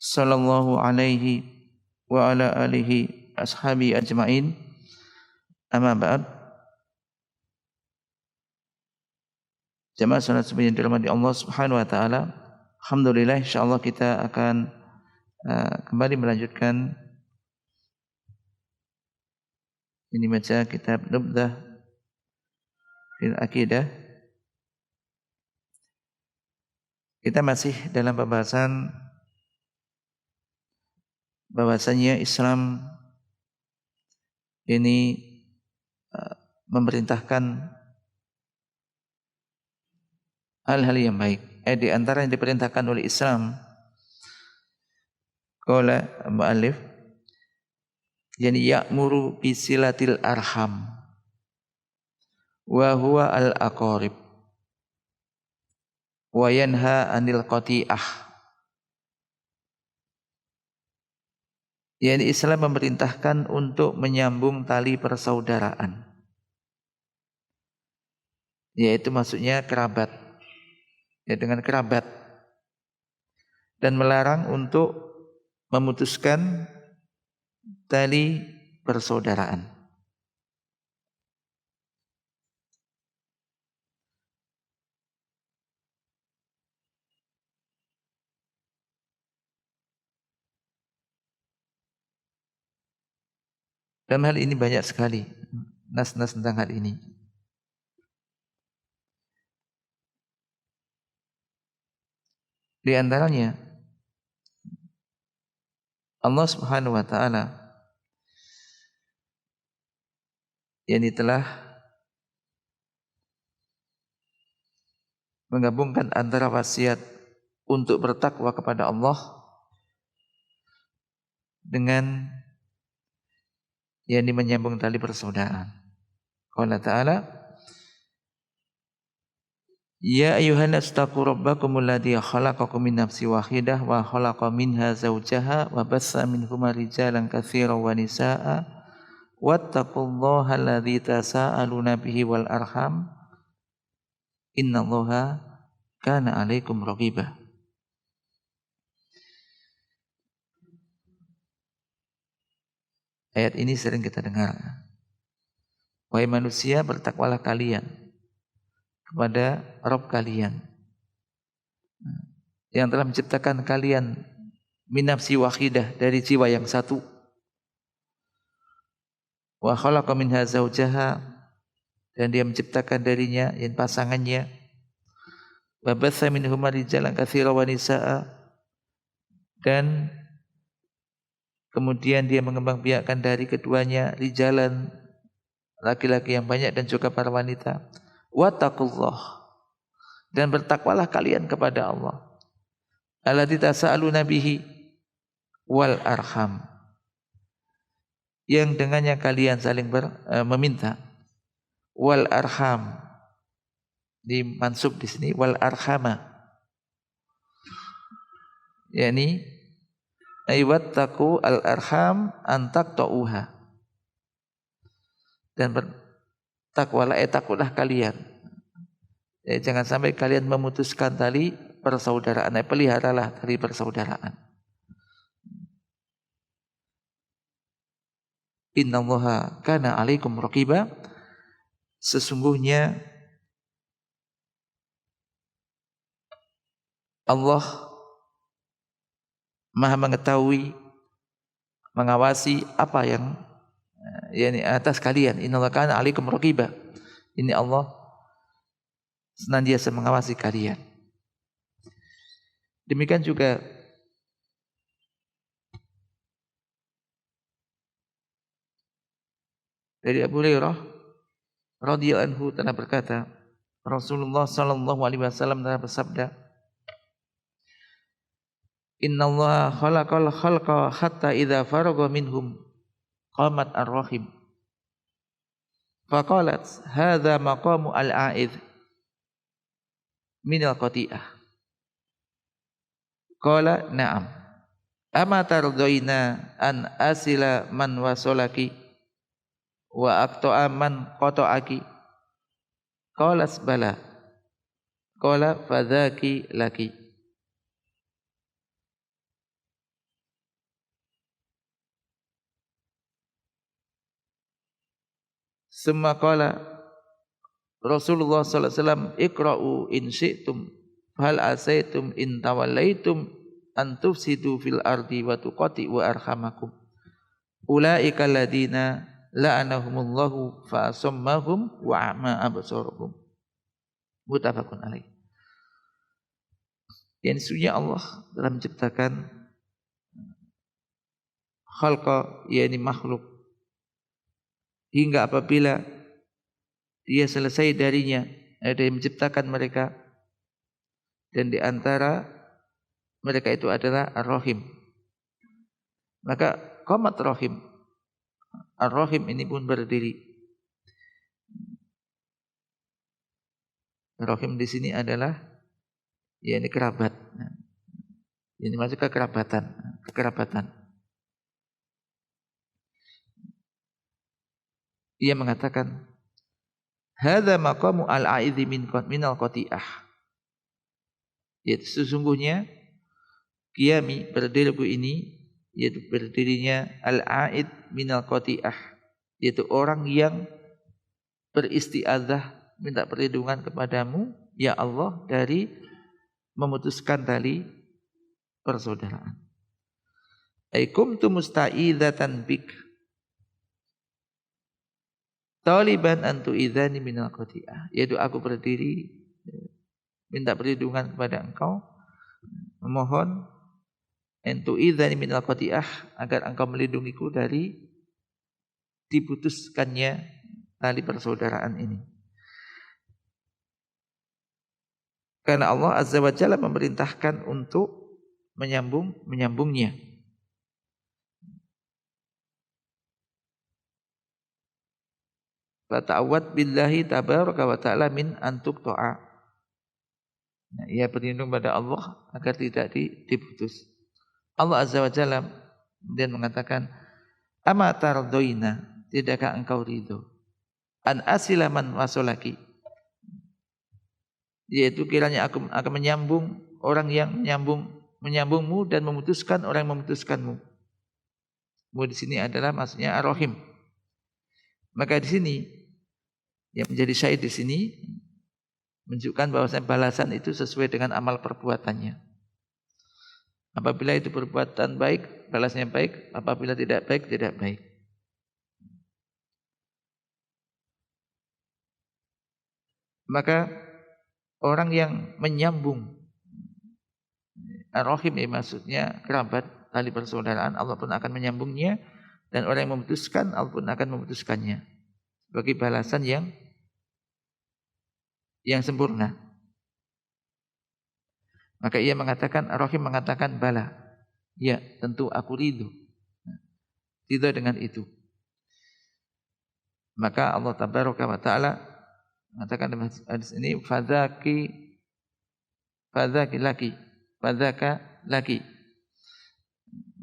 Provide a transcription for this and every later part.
sallallahu alaihi wa ala alihi ashabi ajmain. Amma ba'd. Jamaah salat subuh yang dirahmati Allah Subhanahu wa taala. Alhamdulillah, insyaallah kita akan kembali melanjutkan ini baca kitab Nubdhah fil Aqidah. Kita masih dalam pembahasan bahwasanya Islam ini memerintahkan hal-hal yang baik. Di antara yang diperintahkan oleh Islam, qala mu'allif, yani ya'muru bisilatil arham wa huwa al-aqarib wa yanha 'anil qati'ah. Yani Islam memerintahkan untuk menyambung tali persaudaraan, yaitu maksudnya kerabat, ya dengan kerabat, dan melarang untuk memutuskan tali persaudaraan. Dalam hal ini banyak sekali nas-nas tentang hal ini. Di antaranya Allah Subhanahu wa taala yang telah menggabungkan antara wasiat untuk bertakwa kepada Allah dengan yang menyambung tali persaudaraan. Qala ta'ala, ya ayyuhan nas taqu rabbakumul ladzi khalaqakum min nafsin wahidah wa khalaqa minha zawjaha wa bassa minhuma rijalan katsiran wa nisaa'a wattaqullaha alladzi tasaaluna bihi wal arham innallaha kana 'alaikum raqiba. Ayat ini sering kita dengar. Wahai manusia, bertakwalah kalian kepada Rabb kalian yang telah menciptakan kalian min nafsi wahidah, dari jiwa yang satu, wa khalaqa minha zawjaha, dan dia menciptakan darinya yang pasangannya, wa batsa minhuma rijalan katsiran wa nisaa'a, dan kemudian dia mengembangbiakkan dari keduanya rijalan, laki-laki yang banyak, dan juga para wanita. Wattaqullah, dan bertakwalah kalian kepada Allah, alladzi tasaaluna bihi wal arham, yang dengannya kalian saling meminta. Wal arham dimansub di sini, wal arhama, yakni aywattaqu al arham antaqta'uha, dan bertakwalah, takulah kalian, jangan sampai kalian memutuskan tali persaudaraan, peliharalah tali persaudaraan. Innallaha kana 'alaikum raqiba, sesungguhnya Allah Maha mengetahui, mengawasi apa yang atas kalian. Innallaha kana 'alaikum raqiba. Ini Allah senantiasa mengawasi kalian. Demikian juga dari Abu Hurairah radhiyallahu anhu telah berkata, Rasulullah sallallahu alaihi wasallam telah bersabda, innallaha khalaqal khalqa hatta idza faragha minhum qamat ar-rahim faqalat hadza maqamu al-a'idh min al-qati'ah. Qala na'am. Ama tardaina an asila man wasolaki wa aqta'a man qata'aki. Qalas bala. Qala fadzaki laki. Summa qala Rasulullah sallallahu alaihi wasallam, "Iqra'u in syi'tum hal asaitum in tawallaitum an tufsidu fil ardi wa tuqati'u arhamakum. Ulaika alladziina la'anahumullahu fa asammahum wa a'ma absarahum." Muttafaqun alaih. Yang sesungguhnya Allah telah menciptakan khalqa, yakni makhluk, hingga apabila dia selesai darinya, ada yang menciptakan mereka, dan di antara mereka itu adalah Ar-Rahim. Maka qamat Rahim, Ar-Rahim ini pun berdiri. Rahim di sini adalah yakni kerabat. Ini masuk ke kekerabatan. Ia mengatakan, hadza maqamu al-a'idhi minal qati'ah. Yaitu sesungguhnya qiyami, berdiriku ini, yaitu berdirinya al-a'id minal qati'ah, yaitu orang yang beristiadzah, minta perlindungan kepadamu ya Allah dari memutuskan tali persaudaraan. Aikum tu musta'idatan bik taliban antu idzani minal qati'ah, yaitu aku berdiri minta perlindungan kepada engkau, memohon antu idzani minal qati'ah, agar engkau melindungiku dari diputuskannya tali persaudaraan ini. Karena Allah Azza wa Jalla memerintahkan untuk menyambungnya. Fata'awwad billahi tabaraka wa ta'ala min antuk to'a. Nah, ia berlindung pada Allah agar tidak diputus. Allah Azza wa Jalla kemudian mengatakan, ama tardoina, tidakkah engkau ridho, an asilaman wasolaki, yaitu kiranya aku akan menyambung orang yang menyambungmu dan memutuskan orang yang memutuskanmu. Mu di sini adalah maksudnya Ar-Rahim. Maka di sini yang menjadi syahid di sini menunjukkan bahwasanya balasan itu sesuai dengan amal perbuatannya. Apabila itu perbuatan baik, balasnya baik. Apabila tidak baik, tidak baik. Maka orang yang menyambung Ar-Rahim, maksudnya kerabat, tali persaudaraan, Allah pun akan menyambungnya, dan orang yang memutuskan, Allah pun akan memutuskannya sebagai balasan yang sempurna. Maka ia mengatakan, Ar-Rahim mengatakan, bala, ya tentu aku ridho dengan itu. Maka Allah Tabaraka wa Ta'ala mengatakan dalam hadis ini, fadzaka laki.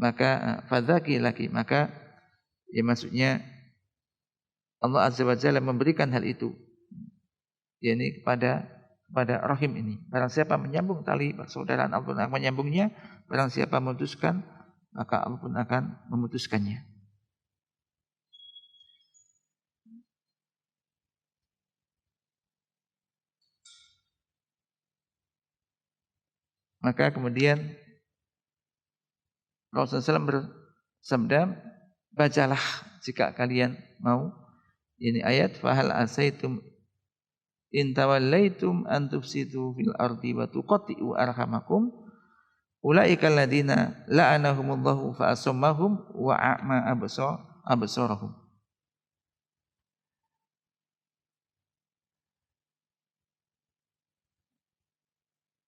Maka fadzaki laki, maka ya maksudnya Allah Azza wa Jalla memberikan hal itu, yakni kepada Rahim ini. Barang siapa menyambung tali persaudaraan, Allah pun akan menyambungnya. Barang siapa memutuskan, maka Allah pun akan memutuskannya. Maka kemudian Rasulullah SAW bersabda, bacalah jika kalian mau. Ini ayat, fahal asaitum in tawallaitum an tufsidu fil ardi wa tuqati'u arhamakum ulaika alladziina la'anahumullahu fa asammahum wa a'ma absarahum.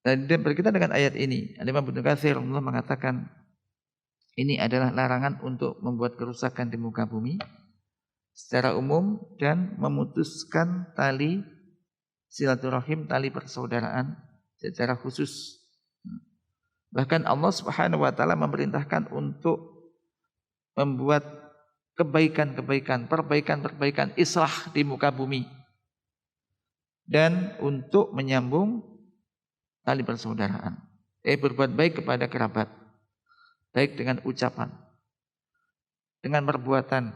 Dan berkaitan dengan ayat ini, Imam Ibnu Katsir Allah mengatakan ini adalah larangan untuk membuat kerusakan di muka bumi secara umum dan memutuskan tali silaturahim, tali persaudaraan secara khusus. Bahkan Allah Subhanahu wa Ta'ala memerintahkan untuk membuat kebaikan-kebaikan, perbaikan-perbaikan, islah di muka bumi, dan untuk menyambung tali persaudaraan. Berbuat baik kepada kerabat, baik dengan ucapan, dengan perbuatan,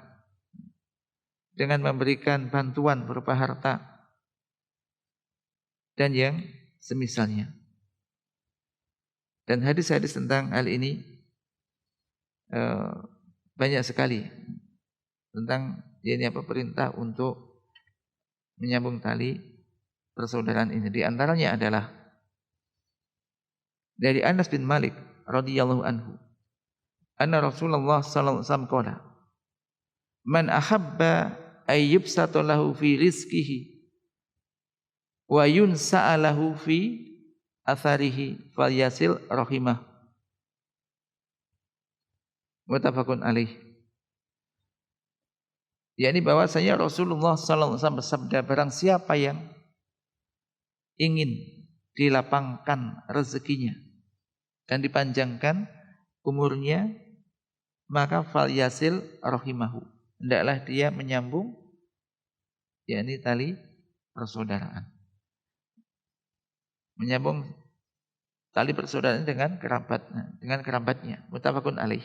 dengan memberikan bantuan berupa harta dan yang semisalnya. Dan hadis-hadis tentang hal ini banyak sekali tentang ini perintah untuk menyambung tali persaudaraan ini. Di antaranya adalah dari Anas bin Malik radhiyallahu anhu, anna Rasulullah sallallahu alaihi wasallam qala, man ahabba ay yubsata lahu fi rizqihi wa yunsa'a lahu fi atharihi falyasil rahimah. Muttafaqun alaih. yakni bahwasanya Rasulullah sallallahu alaihi wasallam bersabda, barang siapa yang ingin dilapangkan rezekinya dan dipanjangkan umurnya, maka falyasil rahimahu, hendaklah dia menyambung yakni tali persaudaraan. Menyambung tali persaudaraan dengan kerabatnya. Muttafaqun alaih.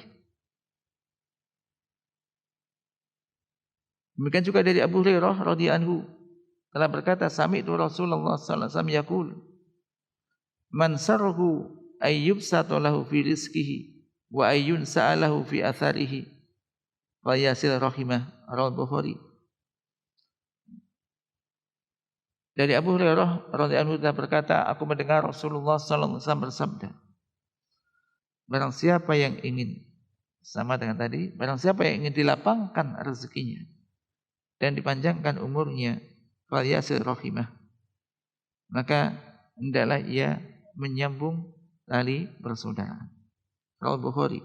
Demikian juga dari Abu Hurairah radhiyallahu anhu telah berkata, sami'tu Rasulullah sallallahu alaihi wasallam yaqul, man sarhu ayyubsata lahu fi rizqihi wa ayyun sa'alahu fi atharihi fa yasil rahimah, rawal Bukhari. Dari Abu Hurairah radhiyallahu anhu telah berkata, aku mendengar Rasulullah sallallahu alaihi wasallam bersabda, barang siapa yang ingin, sama dengan tadi, barang siapa yang ingin dilapangkan rezekinya dan dipanjangkan umurnya, fal yasil rahimah, maka hendaklah ia menyambung tali persaudaraan. Rawal Bukhari.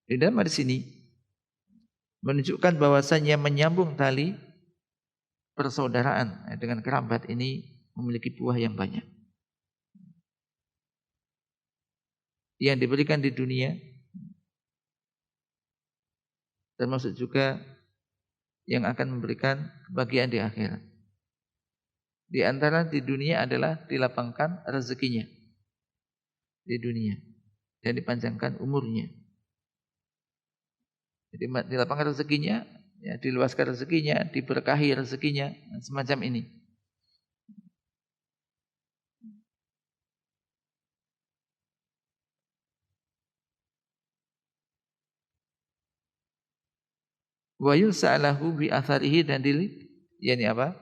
Di dalam hadis ini menunjukkan bahwasanya menyambung tali persaudaraan dengan kerabat ini memiliki buah yang banyak yang diberikan di dunia, termasuk juga yang akan memberikan kebahagiaan di akhirat. Di antara di dunia adalah dilapangkan rezekinya di dunia dan dipanjangkan umurnya. Jadi dilapangkan rezekinya, ya, diluaskan rezekinya, diberkahi rezekinya, semacam ini. Wa yusa'alahu bi atharihi, dan yani apa?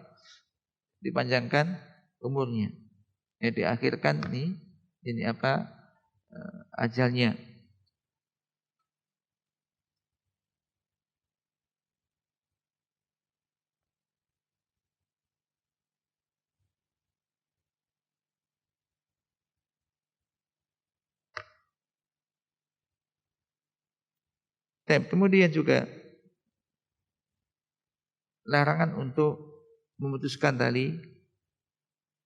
Dipanjangkan umurnya. Ya, diakhirkan ini apa? Ajalnya. Dan kemudian juga larangan untuk memutuskan tali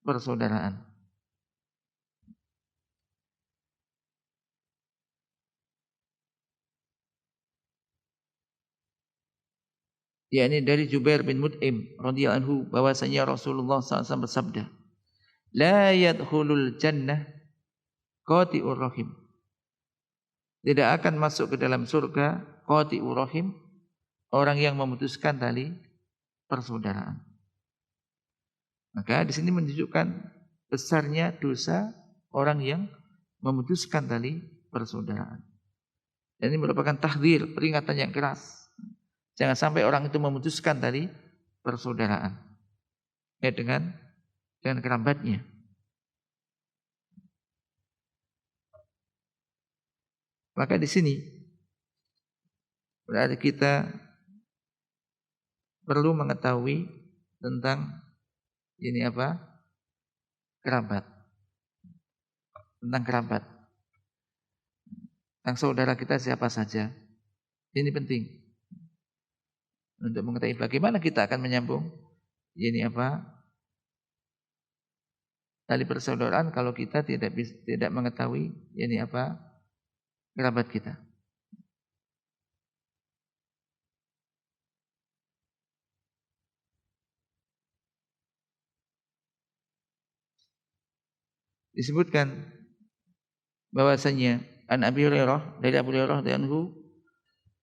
persaudaraan. Yakni dari Jubair bin Mut'im radhiyallahu anhu bahwasanya Rasulullah SAW bersabda, la yadkhulul jannah qati'ur rahim. Tidak akan masuk ke dalam surga qati'ur rahim, orang yang memutuskan tali persaudaraan. Maka di sini menunjukkan besarnya dosa orang yang memutuskan tali persaudaraan. Dan ini merupakan tahdzir, peringatan yang keras. Jangan sampai orang itu memutuskan tali persaudaraan dengan kerabatnya. Maka di sini berarti kita perlu mengetahui tentang ini apa? Kerabat. Tentang kerabat. Tentang saudara kita siapa saja. Ini penting. Untuk mengetahui bagaimana kita akan menyambung ini apa? Tali persaudaraan kalau kita tidak mengetahui ini apa? Kerabat kita. Disebutkan bahwasanya an Abi Hurairah, dari Abu Hurairah radhiyallahu anhu,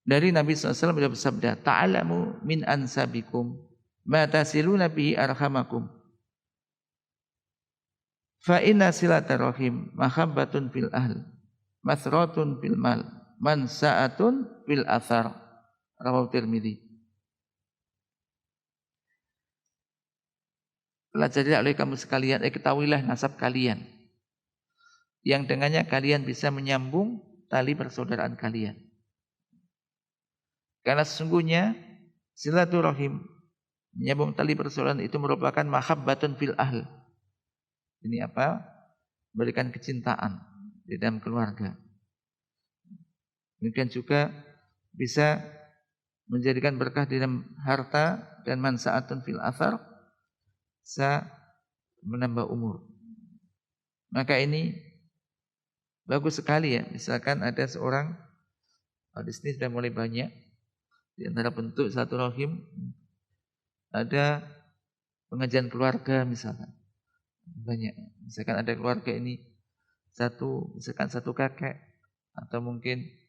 Dari Nabi SAW beliau bersabda, ta'alamu min ansabikum ma tasiluna bihi arhamakum. Fa inna silatarahim mahabbatun fil ahl, masratun fil mal, mansa'atun fil athar. Rawahu Tirmidzi. Pelajarilah oleh kamu sekalian, ketahuilah nasab kalian, yang dengannya kalian bisa menyambung tali persaudaraan kalian. Karena sesungguhnya silaturahim, menyambung tali persaudaraan itu merupakan mahabbatun fil ahl. Ini apa? Berikan kecintaan di dalam keluarga. Demikian juga bisa menjadikan berkah di dalam harta dan mansaatun fil athar, bisa menambah umur. Maka ini bagus sekali ya. Misalkan ada seorang, di sini sudah mulai banyak, di antara bentuk silaturahim ada pengajian keluarga misalkan. Banyak. Misalkan ada keluarga ini misalkan satu kakek, atau mungkin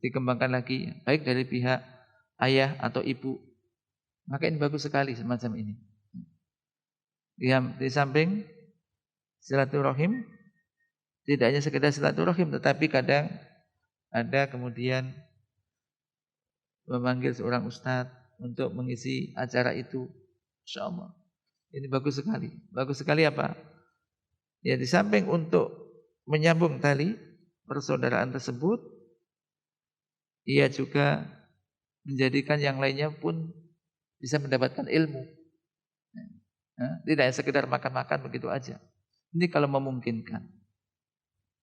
dikembangkan lagi baik dari pihak ayah atau ibu. Maka ini bagus sekali semacam ini. Di samping silaturahim, tidak hanya sekedar silaturahim, tetapi kadang ada kemudian memanggil seorang ustadz untuk mengisi acara itu. Insya Allah. Ini bagus sekali. Bagus sekali apa? Ya, di samping untuk menyambung tali persaudaraan tersebut, ia juga menjadikan yang lainnya pun bisa mendapatkan ilmu. Tidak hanya sekedar makan-makan begitu aja. Ini kalau memungkinkan.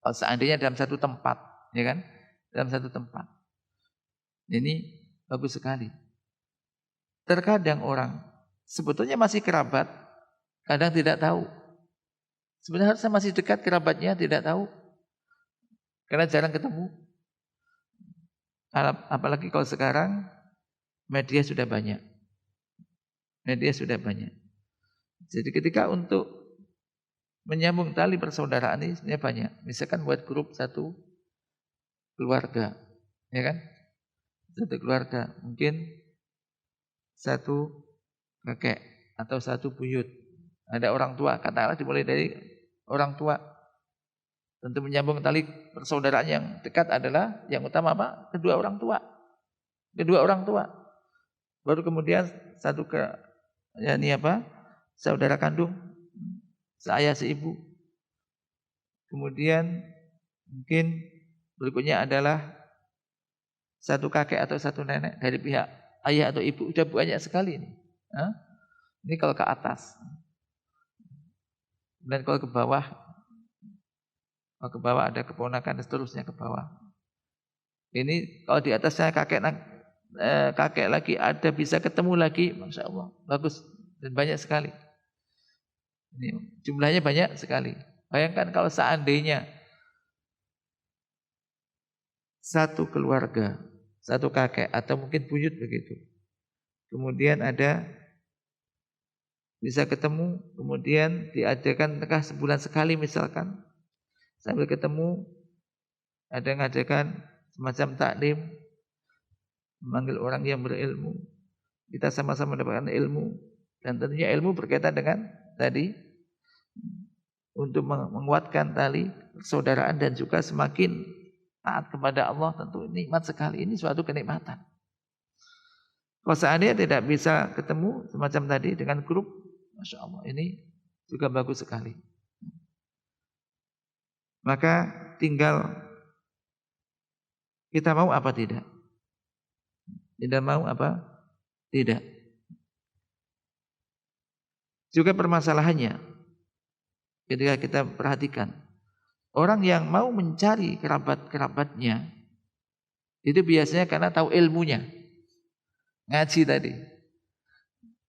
Kalau seandainya dalam satu tempat, ya kan? Dalam satu tempat. Ini bagus sekali. Terkadang orang sebetulnya masih kerabat, kadang tidak tahu. Sebenarnya harusnya masih dekat kerabatnya, tidak tahu. Karena jarang ketemu. Apalagi kalau sekarang media sudah banyak. Media sudah banyak. Jadi ketika untuk menyambung tali persaudaraan ini sebenarnya banyak. Misalkan buat grup satu keluarga, ya kan? Satu keluarga, mungkin satu kakek atau satu buyut. Ada orang tua, katakanlah dimulai dari orang tua. Tentu menyambung tali persaudaraan yang dekat adalah yang utama apa? Kedua orang tua. Kedua orang tua. Baru kemudian saudara kandung, seayah seibu. Kemudian mungkin berikutnya adalah satu kakek atau satu nenek dari pihak ayah atau ibu. Sudah banyak sekali ini. Ini kalau ke atas. Dan kalau ke bawah ada keponakan dan seterusnya ke bawah. Ini kalau di atasnya kakek lagi ada, bisa ketemu lagi, Masya Allah, bagus dan banyak sekali. Ini jumlahnya banyak sekali. Bayangkan kalau seandainya satu keluarga, satu kakek atau mungkin buyut begitu, kemudian ada bisa ketemu, kemudian diadakan nikah sebulan sekali misalkan. Sambil ketemu, ada ngadakan semacam taklim, memanggil orang yang berilmu. Kita sama-sama mendapatkan ilmu, dan tentunya ilmu berkaitan dengan tadi untuk menguatkan tali persaudaraan dan juga semakin taat kepada Allah. Tentu nikmat sekali, ini suatu kenikmatan. Kalau seandainya tidak bisa ketemu semacam tadi dengan grup, Masya Allah, ini juga bagus sekali. Maka tinggal kita mau apa tidak. Tidak mau apa tidak. Juga permasalahannya ketika kita perhatikan, orang yang mau mencari kerabat-kerabatnya itu biasanya karena tahu ilmunya. Ngaji tadi.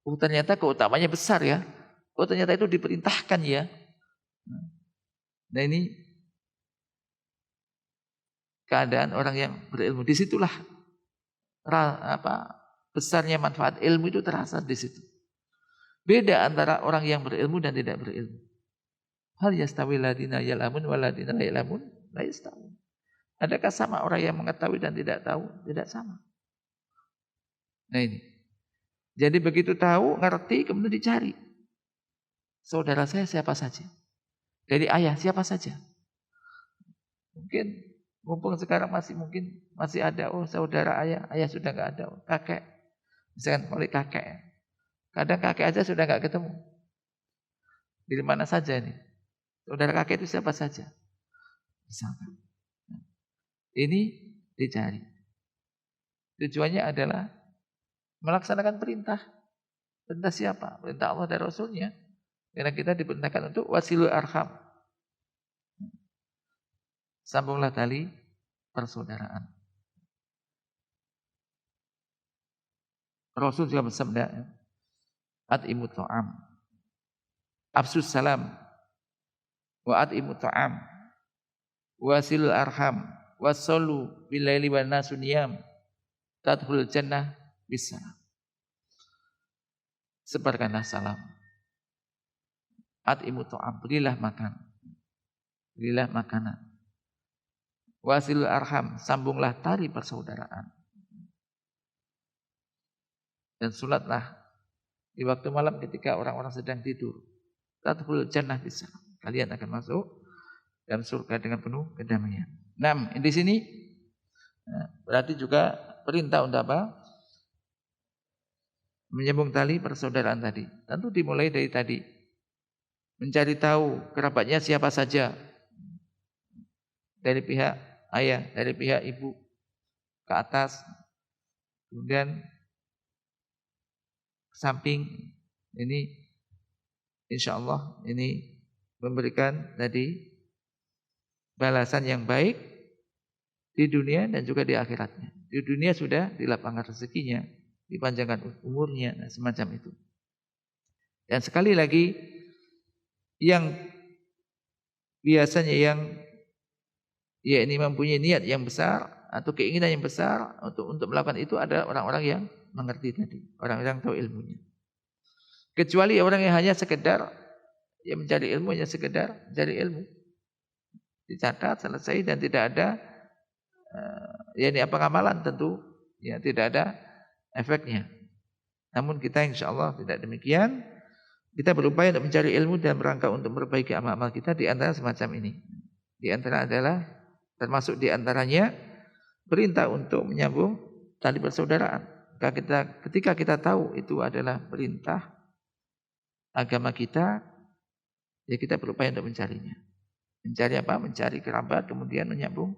Ternyata keutamanya besar ya. Ternyata itu diperintahkan ya. Nah ini keadaan orang yang berilmu. Disitulah besarnya manfaat ilmu itu terasa di situ. Beda antara orang yang berilmu dan tidak berilmu. Hal yastawi ladina ya'lamun wa ladina la ya'lamun la yastawun. Adakah sama orang yang mengetahui dan tidak tahu? Tidak sama. Nah ini. Jadi begitu tahu, ngerti, kemudian dicari. Saudara saya siapa saja? Dari ayah siapa saja? Mungkin mumpung sekarang masih ada, oh saudara ayah sudah nggak ada, oh, kakek. Misalkan oleh kakek. Kadang kakek aja sudah nggak ketemu. Dari mana saja nih? Saudara kakek itu siapa saja? Misalkan. Ini dicari. Tujuannya adalah melaksanakan perintah. Perintah siapa? Perintah Allah dan Rasulnya. Karena kita diperintahkan untuk wasilul arham. Sambunglah tali persaudaraan. Rasul juga bersabda, at'imu ta'am, afsus salam, wa at'imu ta'am, wasilul arham, wasallu bilaili wa nasu niyam, tadkhulul jannah bisa. Sebarkanlah salam. At'imu ta'am, berilah makan. Berilah makanan. Wasilul arham, sambunglah tali persaudaraan. Dan sholatlah di waktu malam ketika orang-orang sedang tidur. Tadkhulul jannah bisa. Kalian akan masuk dalam surga dengan penuh kedamaian. 6. Di sini berarti juga perintah untuk apa? Menyambung tali persaudaraan tadi. Tentu dimulai dari tadi. Mencari tahu kerabatnya siapa saja. Dari pihak ayah, dari pihak ibu ke atas. Kemudian samping ini insya Allah ini memberikan tadi balasan yang baik di dunia dan juga di akhiratnya. Di dunia sudah dilapangkan rezekinya, dipanjangkan umurnya, dan semacam itu. Dan sekali lagi yang biasanya yang ini mempunyai niat yang besar atau keinginan yang besar untuk melakukan itu adalah orang-orang yang mengerti tadi, orang-orang tahu ilmunya. Kecuali orang yang hanya sekedar yang mencari ilmu, hanya sekedar mencari ilmu, dicatat selesai dan tidak ada pengamalan tentu ya tidak ada efeknya. Namun kita insya Allah tidak demikian. Kita berupaya untuk mencari ilmu dan rangka untuk memperbaiki amal-amal kita di antara semacam ini. Di antara adalah termasuk di antaranya perintah untuk menyambung tali persaudaraan. Ketika kita tahu itu adalah perintah agama kita, ya kita berupaya untuk mencarinya. Mencari apa? Mencari kerabat, kemudian menyambung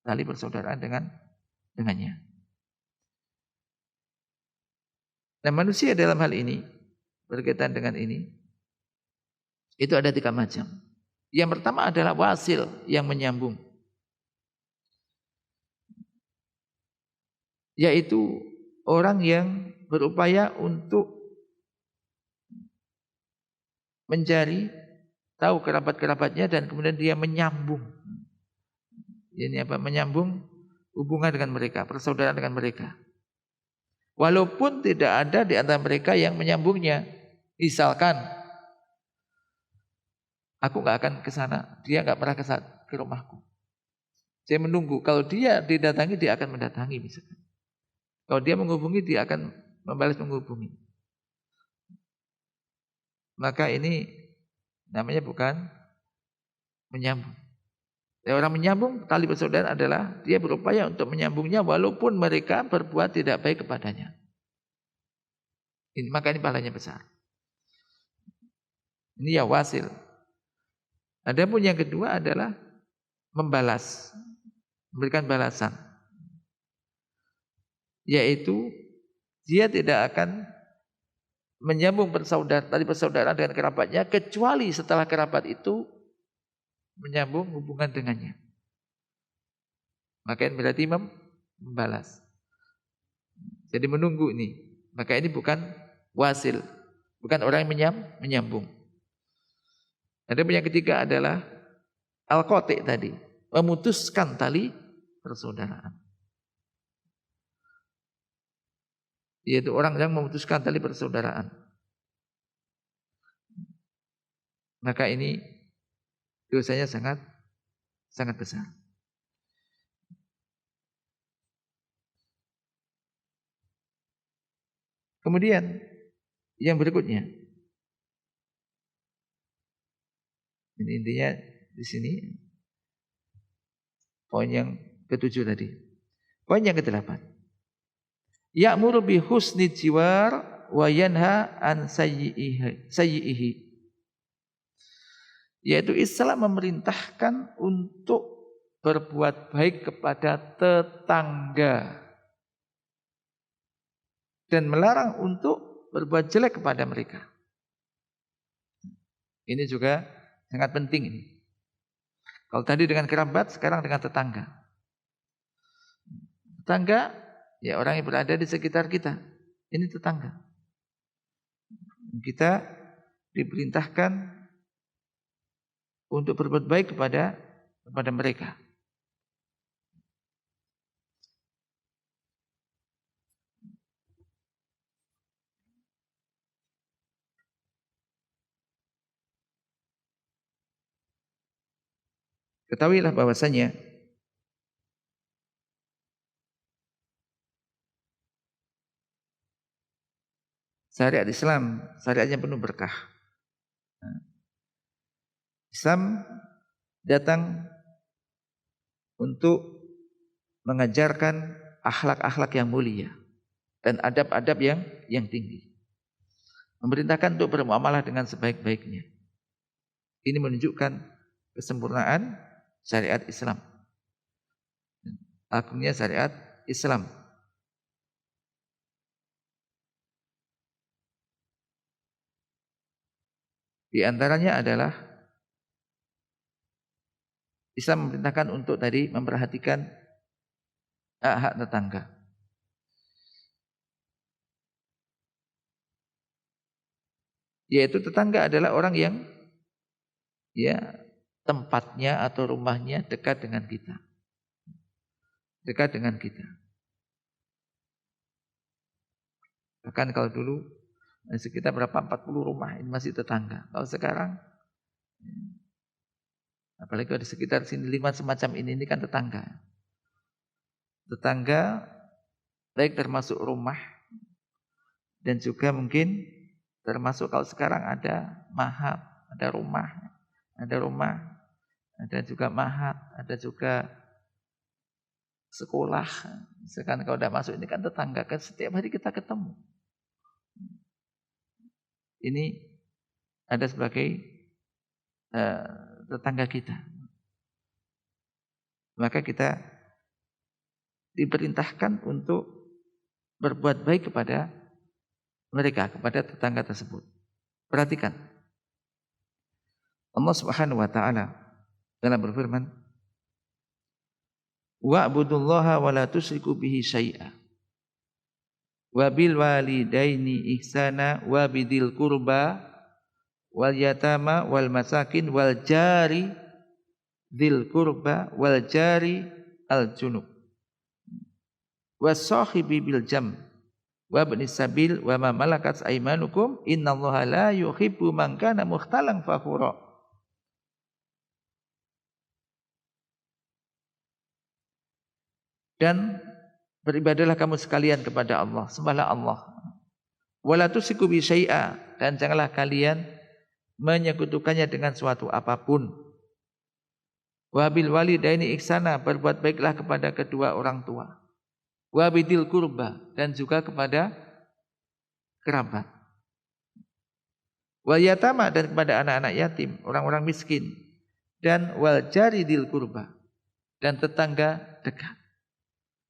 tali persaudaraan dengannya. Nah, manusia dalam hal ini berkaitan dengan ini itu ada 3 macam. Yang pertama adalah wasil yang menyambung, yaitu orang yang berupaya untuk mencari tahu kerabat-kerabatnya dan kemudian dia menyambung. Ini apa? Menyambung hubungan dengan mereka, persaudaraan dengan mereka. Walaupun tidak ada di antara mereka yang menyambungnya. Misalkan aku nggak akan ke sana, dia nggak pernah ke rumahku. Saya menunggu, kalau dia didatangi, dia akan mendatangi misalkan. Kalau dia menghubungi, dia akan membalas menghubungi. Maka ini namanya bukan menyambung. Orang menyambung tali persaudaraan adalah dia berupaya untuk menyambungnya walaupun mereka berbuat tidak baik kepadanya. Maka ini pahalanya besar. Ini ya wasil. Adapun yang kedua adalah membalas, memberikan balasan. Yaitu dia tidak akan menyambung tali persaudaraan dengan kerabatnya kecuali setelah kerabat itu menyambung hubungan dengannya. Maka ini berarti membalas. Jadi menunggu ini. Maka ini bukan wasil, bukan orang yang menyambung. Adapun yang ketiga adalah al-qati' tadi, memutuskan tali persaudaraan. Yaitu orang yang memutuskan tali persaudaraan. Maka ini dosanya sangat besar. Kemudian yang berikutnya, ini intinya di sini poin yang ke-7 tadi. Poin yang ke-8. Ya'muru bi husni jiwar wa yanha an sayyi'ihi. Yaitu Islam memerintahkan untuk berbuat baik kepada tetangga dan melarang untuk berbuat jelek kepada mereka. Ini juga sangat penting ini. Kalau tadi dengan kerabat, sekarang dengan tetangga. Tetangga, ya orang yang berada di sekitar kita. Ini tetangga. Kita diperintahkan untuk berbuat baik kepada mereka. Ketahuilah bahwasanya syariat Islam, syariatnya penuh berkah. Islam datang untuk mengajarkan akhlak-akhlak yang mulia dan adab-adab yang tinggi. Memerintahkan untuk bermuamalah dengan sebaik-baiknya. Ini menunjukkan kesempurnaan syariat Islam. Agungnya syariat Islam. Di antaranya adalah Islam memerintahkan untuk tadi memperhatikan hak-hak tetangga. Yaitu tetangga adalah orang yang tempatnya atau rumahnya dekat dengan kita. Dekat dengan kita. Bahkan kalau dulu sekitar berapa 40 rumah ini masih tetangga. Kalau sekarang apalagi di sekitar sini 5 semacam ini kan tetangga. Tetangga baik termasuk rumah dan juga mungkin termasuk kalau sekarang ada mahat, ada rumah, ada juga mahat, ada juga sekolah. Misalkan kalau udah masuk ini kan tetangga, kan setiap hari kita ketemu. Ini ada sebagai tetangga kita. Maka kita diperintahkan untuk berbuat baik kepada mereka, kepada tetangga tersebut. Perhatikan. Allah Subhanahu wa taala dalam berfirman, "Wa'budullaha wa la tusyriku bihi syai'a. Wa bil walidaini ihsana wa bidil qurba wal yatama wal masakin wal jari dzil qurba wal jari al junub was sahibi bil jam wa ibnis sabil wa ma malakat aymanukum innallaha la yuhibbu man kana mukhtalan fakhura." Dan beribadahlah kamu sekalian kepada Allah, sembahlah Allah. Wala tusyriku bi syai'a, dan janganlah kalian menyekutukannya dengan suatu apapun. Wa bil walidaini ihsana, berbuat baiklah kepada kedua orang tua. Wa bidil qurba, dan juga kepada kerabat. Wal yatama, dan kepada anak-anak yatim, orang-orang miskin. Dan wal jari dil qurba, dan tetangga dekat.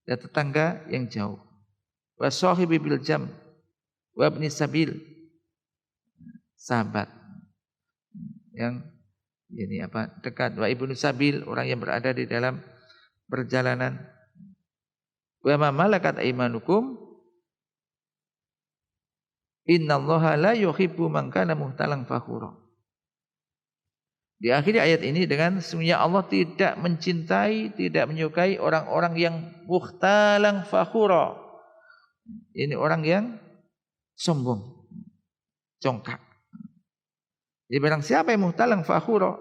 Dan tetangga yang jauh. Wa sahibi bil jam wa ibnis sabil, sahabat yang ini dekat. Wa ibnu sabil, orang yang berada di dalam perjalanan. Wa ma malakat aymanukum innallaha la yuhibbu man kana muhtalan fakhura. Di akhir ayat ini dengan sesungguhnya Allah tidak mencintai, tidak menyukai orang-orang yang mukhtalan fakhura. Ini orang yang sombong, congkak. Jadi barang siapa yang muhtalan fakhura,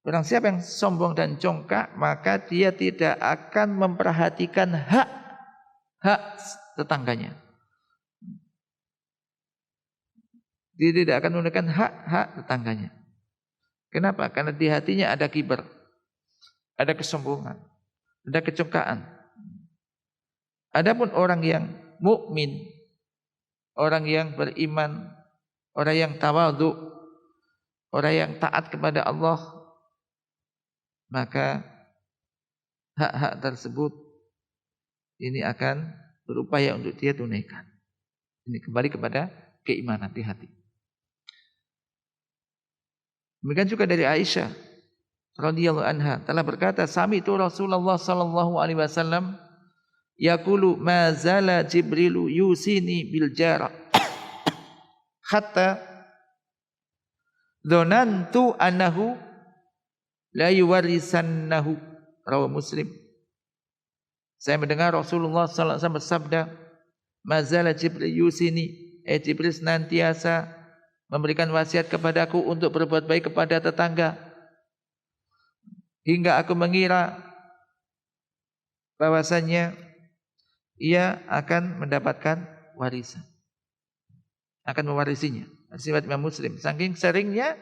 barang siapa yang sombong dan congkak, maka dia tidak akan memperhatikan hak tetangganya. Dia tidak akan menunaikan hak-hak tetangganya. Kenapa? Karena di hatinya ada kibar, ada kesombongan, ada kecongkaan. Adapun orang yang mukmin, orang yang beriman, orang yang tawadhu, orang yang taat kepada Allah, maka hak-hak tersebut ini akan berupaya untuk dia tunaikan. Ini kembali kepada keimanan di hati. Demikian juga dari Aisyah radhiyallahu anha telah berkata, sami'tu Rasulullah sallallahu alaihi wasallam yaqulu ma zala Jibrilu yusini bil jar hatta dzanantu annahu la yuwarisannahu, rawahu Muslim. Saya mendengar Rasulullah sallallahu alaihi wasallam bersabda, ma zala Jibril yusini, Jibril senantiasa memberikan wasiat kepadaku untuk berbuat baik kepada tetangga, hingga aku mengira bahwasanya ia akan mendapatkan warisan, akan mewarisinya. Riwayat Imam Muslim. Saking seringnya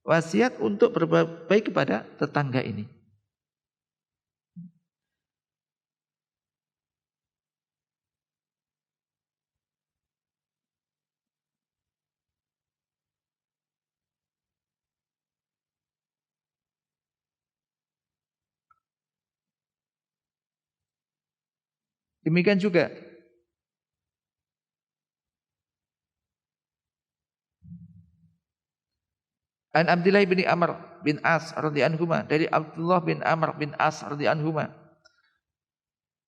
wasiat untuk berbuat baik kepada tetangga ini. Demikian juga an Abdullah bin Amr bin As radhiyallahu anhuma, dari Abdullah bin Amr bin As radhiyallahu anhuma,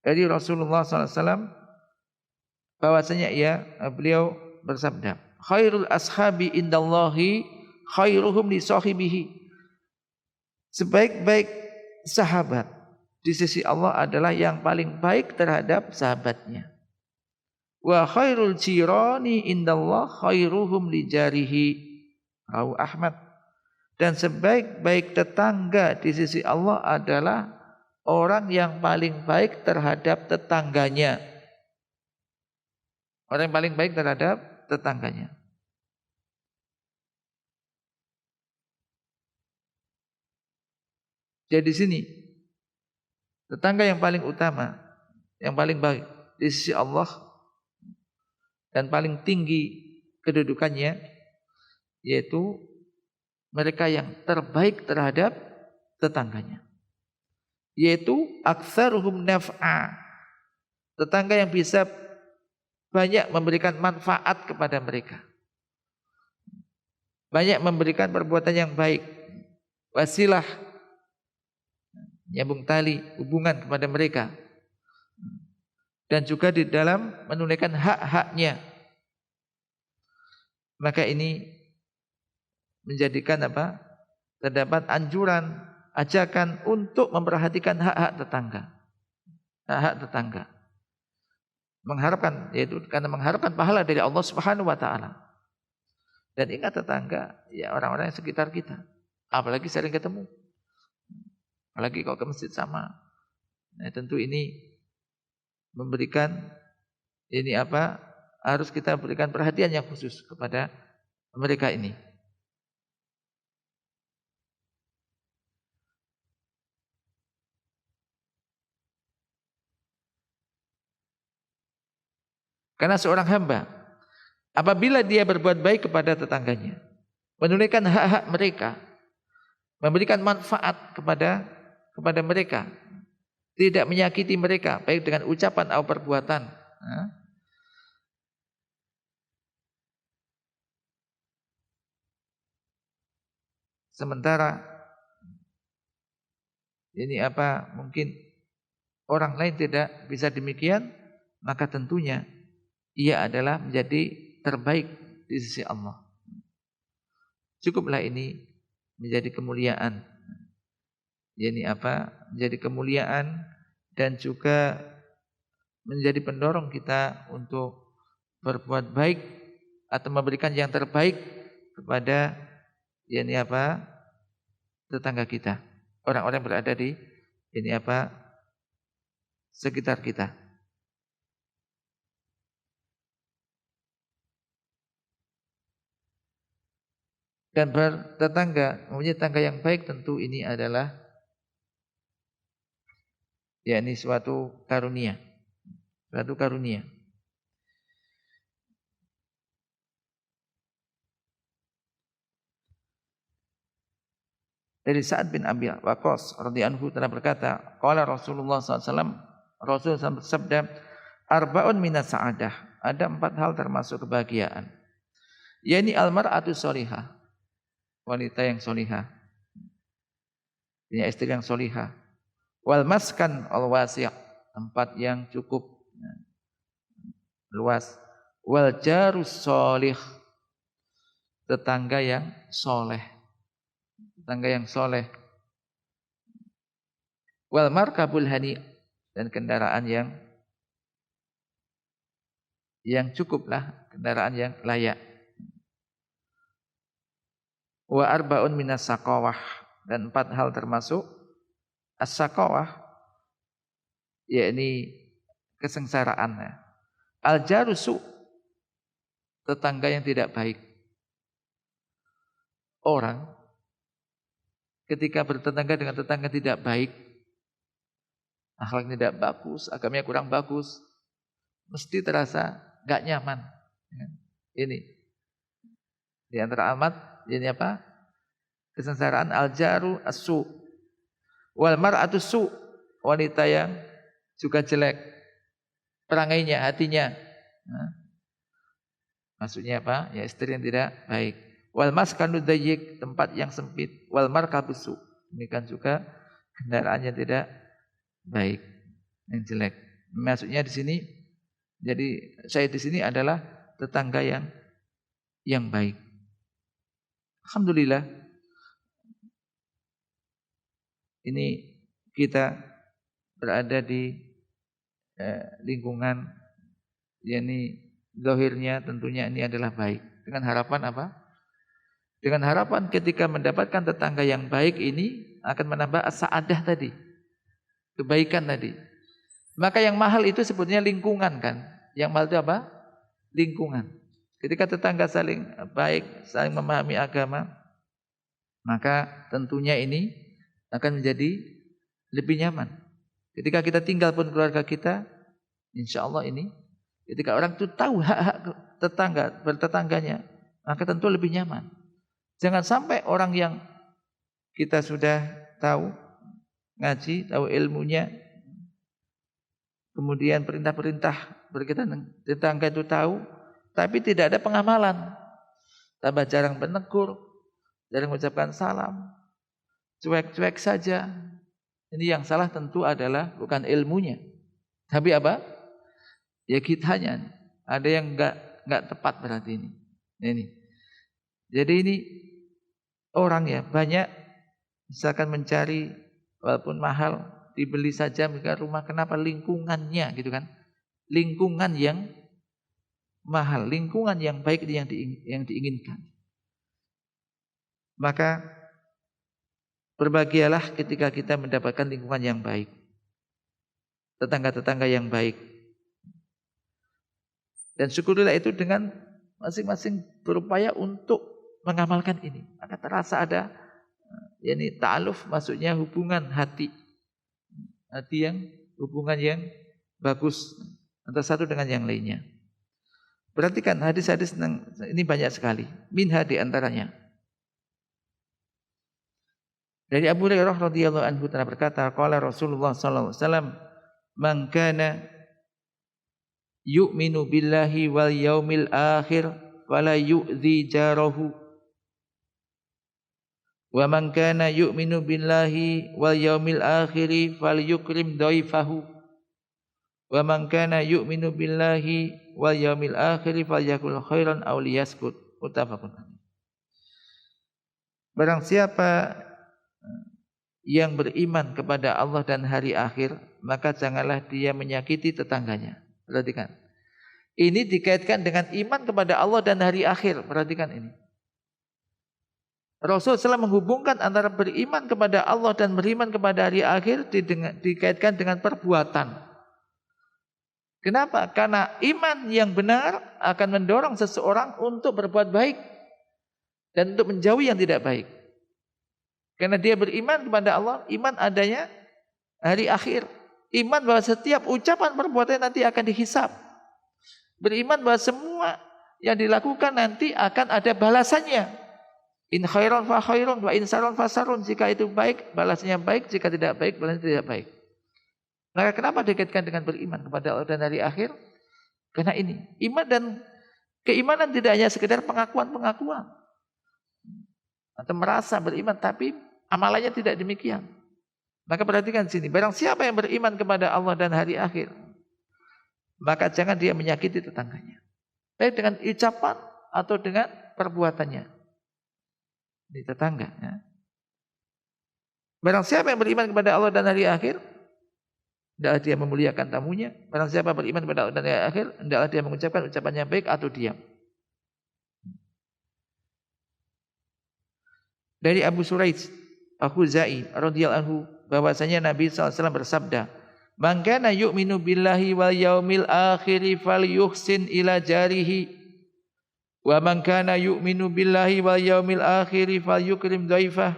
dari Rasulullah SAW bahwasanya beliau bersabda, khairul ashabi indallahi khairuhum li sahibihi. Sebaik-baik sahabat di sisi Allah adalah yang paling baik terhadap sahabatnya. Wa khairul jirani indallah khairuhum li jarihi, rawahu Ahmad. Dan sebaik-baik tetangga di sisi Allah adalah orang yang paling baik terhadap tetangganya. Orang yang paling baik terhadap tetangganya. Jadi di sini tetangga yang paling utama, yang paling baik di sisi Allah dan paling tinggi kedudukannya, yaitu mereka yang terbaik terhadap tetangganya, yaitu aktsaruhum naf'a, tetangga yang bisa banyak memberikan manfaat kepada mereka, banyak memberikan perbuatan yang baik, wasilah, nyambung tali hubungan kepada mereka, dan juga di dalam menunaikan hak-haknya. Maka ini menjadikan terdapat anjuran, ajakan untuk memperhatikan hak-hak tetangga. Hak-hak tetangga. Mengharapkan, yaitu karena mengharapkan pahala dari Allah Subhanahu wa taala. Dan ingat tetangga, ya orang-orang yang sekitar kita. Apalagi sering ketemu. Apalagi kalau ke masjid sama. Nah, tentu ini memberikan harus kita berikan perhatian yang khusus kepada mereka ini. Karena seorang hamba apabila dia berbuat baik kepada tetangganya, menunaikan hak-hak mereka, memberikan manfaat kepada mereka, tidak menyakiti mereka baik dengan ucapan atau perbuatan, sementara mungkin orang lain tidak bisa demikian, maka tentunya ia adalah menjadi terbaik di sisi Allah. Cukuplah ini menjadi kemuliaan. Menjadi kemuliaan dan juga menjadi pendorong kita untuk berbuat baik atau memberikan yang terbaik kepada tetangga kita, orang-orang yang berada di sekitar kita. Dan bertetangga, mempunyai tetangga yang baik tentu ini adalah yakni suatu karunia. Suatu karunia. Dari Sa'ad bin Abi Waqqas radhiyallahu anhu telah berkata, qala Rasulullah SAW, Rasul bersabda, arba'un minas sa'adah, ada 4 hal termasuk kebahagiaan. Yakni almar'atu sholihah, wanita yang sholihah, punya istri yang sholihah. Wal maskan al wasi', tempat yang cukup luas. Wal jarus sholih, tetangga yang soleh. Tetangga yang soleh. Wal markabul hani, dan kendaraan yang cukup lah, kendaraan yang layak. Wa arba'un minas saqawah, dan 4 hal termasuk as-saqawah, yakni kesengsaraan. Al-jarusu, tetangga yang tidak baik. Orang ketika bertetangga dengan tetangga tidak baik, akhlaknya tidak bagus, agamanya kurang bagus, mesti terasa gak nyaman. Ini di antara amat, ini apa? Kesengsaraan. Al-jaru as-su, wal mar'atu su, wanita yang juga jelek perangainya, hatinya. Maksudnya apa? Ya istri yang tidak baik. Wal maskanu dayyik, tempat yang sempit. Wal markabusu, demikian juga kendaraannya tidak baik, yang jelek. Maksudnya di sini, jadi saya di sini adalah tetangga yang baik. Alhamdulillah, ini kita berada di lingkungan, yakni zahirnya tentunya ini adalah baik. Dengan harapan apa? Dengan harapan ketika mendapatkan tetangga yang baik ini akan menambah as-sa'adah tadi, kebaikan tadi. Maka yang mahal itu sebetulnya lingkungan kan. Yang mahal itu apa? Lingkungan. Ketika tetangga saling baik, saling memahami agama, maka tentunya ini akan menjadi lebih nyaman. Ketika kita tinggal pun keluarga kita, insya Allah ini, ketika orang itu tahu hak-hak tetangga, bertetangganya, maka tentu lebih nyaman. Jangan sampai orang yang kita sudah tahu, ngaji, tahu ilmunya, kemudian perintah-perintah berkaitan tetangga itu tahu, tapi tidak ada pengamalan. Tambah jarang menegur, jarang mengucapkan salam, cuek-cuek saja. Ini yang salah tentu adalah bukan ilmunya, tapi apa? Ya kitanya. Ada yang enggak tepat berarti ini. Ini. Jadi ini orang ya banyak misalkan mencari walaupun mahal dibeli saja mereka rumah, kenapa? Lingkungannya gitu kan. Lingkungan yang mahal, lingkungan yang baik yang diinginkan. Maka berbahagialah ketika kita mendapatkan lingkungan yang baik, tetangga-tetangga yang baik. Dan syukurilah itu dengan masing-masing berupaya untuk mengamalkan ini. Maka terasa ada yakni ta'aluf, maksudnya hubungan hati. Hati yang hubungan yang bagus antara satu dengan yang lainnya. Perhatikan hadis-hadis ini banyak sekali. Minha di antaranya. Dari Abu Hurairah radhiyallahu anhu telah berkata, qala Rasulullah sallallahu alaihi wasallam, "Man kana yu'minu billahi wal yaumil akhir fala yu'dhi jarahu. Wa man kana yu'minu billahi wal yaumil akhir falyukrim dhaifahu. Wa man kana yu'minu billahi wal yaumil akhir falyakul khairan aw liyaskut." Muttafaqun alaih. Barang siapa yang beriman kepada Allah dan hari akhir, maka janganlah dia menyakiti tetangganya. Perhatikan. Ini dikaitkan dengan iman kepada Allah dan hari akhir. Perhatikan ini. Rasulullah SAW menghubungkan antara beriman kepada Allah dan beriman kepada hari akhir dikaitkan dengan perbuatan. Kenapa? Karena iman yang benar akan mendorong seseorang untuk berbuat baik. dan untuk menjauhi yang tidak baik. Karena dia beriman kepada Allah, iman adanya hari akhir. Iman bahwa setiap ucapan perbuatan nanti akan dihisab. Beriman bahwa semua yang dilakukan nanti akan ada balasannya. In khairon fa khairun wa in saron fa sarun. Jika itu baik, balasnya baik. Jika tidak baik, balasnya tidak baik. Maka kenapa dikaitkan dengan beriman kepada Allah dan hari akhir? Karena ini, iman dan keimanan tidak hanya sekedar pengakuan-pengakuan. Atau merasa beriman, tapi amalannya tidak demikian. Maka perhatikan sini, barang siapa yang beriman kepada Allah dan hari akhir, maka jangan dia menyakiti tetangganya. Baik dengan ucapan atau dengan perbuatannya. Di tetangga. Ya. Barang siapa yang beriman kepada Allah dan hari akhir, hendaklah dia memuliakan tamunya. Barang siapa beriman kepada Allah dan hari akhir, hendaklah dia mengucapkan ucapan yang baik atau diam. Dari Abu Suraid Al-Khuzai radhiyallahu anhu bahwasanya Nabi SAW bersabda, "Man kana yu'minu billahi wal yaumil akhir falyuhsin ila jarihi wa man kana yu'minu billahi wal yaumil akhir falyukrim dhaifah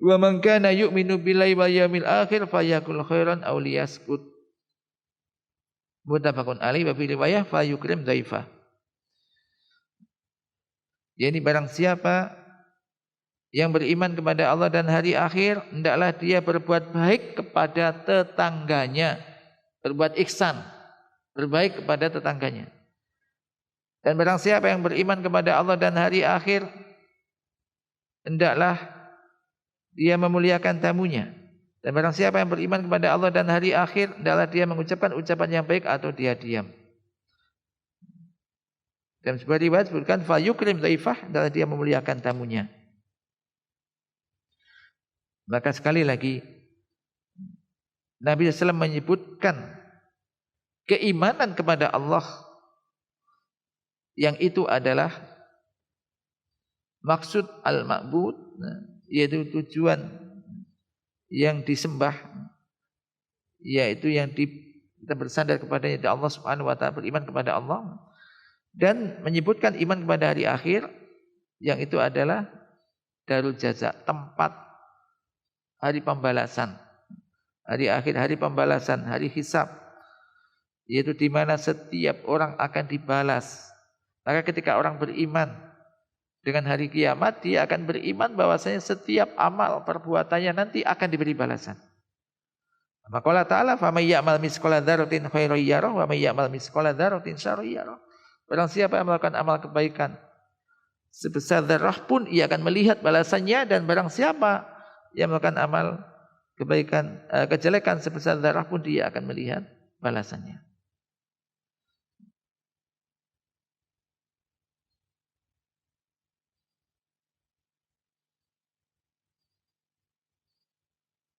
wa man kana yu'minu billahi wal yaumil akhir falyakul khairan aw liyaskut." Muttafaqun alaihi wa fi riwayah falyukrim dhaifah. Yani barang siapa yang beriman kepada Allah dan hari akhir, hendaklah dia berbuat baik kepada tetangganya, berbuat ihsan, berbaik kepada tetangganya. Dan barang siapa yang beriman kepada Allah dan hari akhir, hendaklah dia memuliakan tamunya. Dan barang siapa yang beriman kepada Allah dan hari akhir, hendaklah dia mengucapkan ucapan yang baik atau dia diam. Dan sebuah riwayat disebutkan fa yukrim dhaifah, hendaklah dia memuliakan tamunya. Maka sekali lagi Nabi SAW menyebutkan keimanan kepada Allah yang itu adalah maksud al-ma'bud, yaitu tujuan yang disembah, yaitu yang kita bersandar kepadanya, Allah Subhanahu wa taala, beriman kepada Allah, dan menyebutkan iman kepada hari akhir yang itu adalah darul jaza, tempat hari pembalasan, hari akhir, hari pembalasan, hari hisab, yaitu di mana setiap orang akan dibalas. Maka ketika orang beriman dengan hari kiamat, dia akan beriman bahwasanya setiap amal perbuatannya nanti akan diberi balasan. Maka Allah Ta'ala, "Faman ya'mal misqala dzarratin khairan yarah wa man ya'mal misqala dzarratin syarran yarah." Barang siapa yang melakukan amal kebaikan sebesar zarah pun ia akan melihat balasannya, dan barang siapa yang melakukan amal kebaikan, kejelekan sebesar zarah pun dia akan melihat balasannya.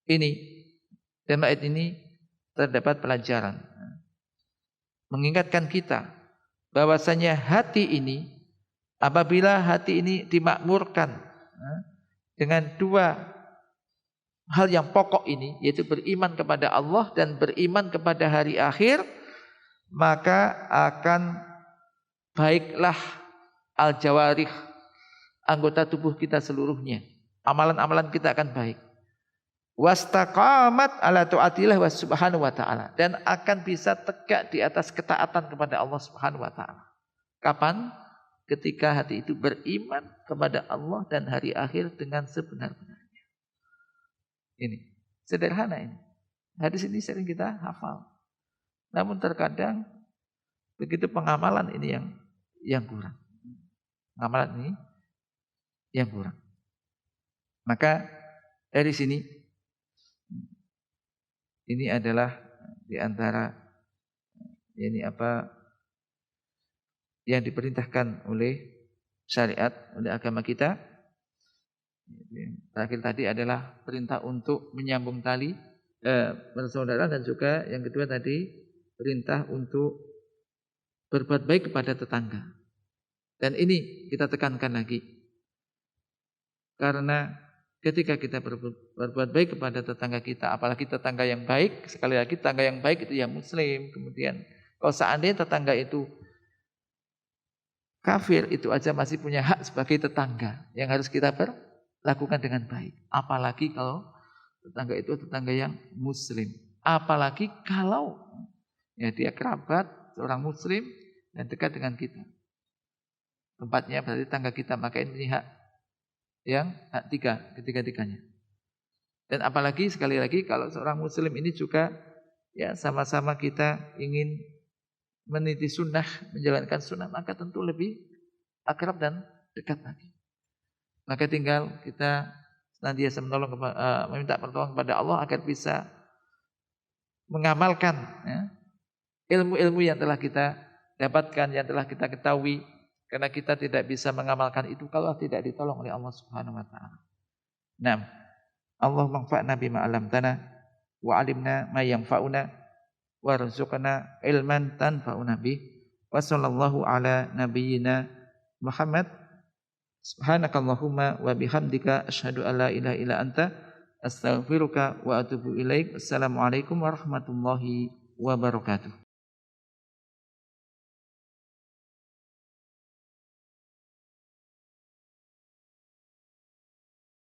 Ini, dalam ayat ini terdapat pelajaran mengingatkan kita bahwasanya hati ini, apabila hati ini dimakmurkan dengan dua hal yang pokok ini, yaitu beriman kepada Allah dan beriman kepada hari akhir, maka akan baiklah al-jawarih, anggota tubuh kita seluruhnya. Amalan-amalan kita akan baik. Wastaqamat ala ta'atillah wa subhanahu wa ta'ala, dan akan bisa tegak di atas ketaatan kepada Allah Subhanahu wa ta'ala. Kapan? Ketika hati itu beriman kepada Allah dan hari akhir dengan sebenar-benarnya. Ini sederhana ini. Hadis ini sering kita hafal. Namun terkadang begitu pengamalan ini yang kurang. Pengamalan ini yang kurang. Maka dari sini ini adalah di antara ini apa yang diperintahkan oleh syariat, oleh agama kita. Terakhir tadi adalah perintah untuk menyambung tali persaudaraan, dan juga yang kedua tadi perintah untuk berbuat baik kepada tetangga. Dan ini kita tekankan lagi, karena ketika kita berbuat baik kepada tetangga kita, apalagi tetangga yang baik, sekali lagi tetangga yang baik itu yang muslim. Kemudian kalau seandainya tetangga itu kafir itu aja masih punya hak sebagai tetangga yang harus kita lakukan dengan baik. Apalagi kalau tetangga itu tetangga yang muslim. Apalagi kalau ya dia kerabat seorang muslim dan dekat dengan kita. Tempatnya berarti tetangga kita, maka ini hak yang hak ketiga-tiganya. Dan apalagi sekali lagi kalau seorang muslim ini juga ya sama-sama kita ingin meniti sunnah, menjalankan sunnah, maka tentu lebih akrab dan dekat lagi. Maka tinggal kita senantiasa meminta pertolongan kepada Allah agar bisa mengamalkan ya, ilmu-ilmu yang telah kita dapatkan, yang telah kita ketahui, karena kita tidak bisa mengamalkan itu kalau tidak ditolong oleh Allah Subhanahu wa taala. Naam. Allahumma anfa'na bima 'allamtana wa 'allimna ma yanfa'una warzuqna ilman tanfa'una bih. Wa sallallahu ala nabiyyina Muhammad. Subhanakallahumma wa bihamdika asyhadu an la ilaha illa anta astaghfiruka wa atubu ilaik. Assalamualaikum warahmatullahi wabarakatuh.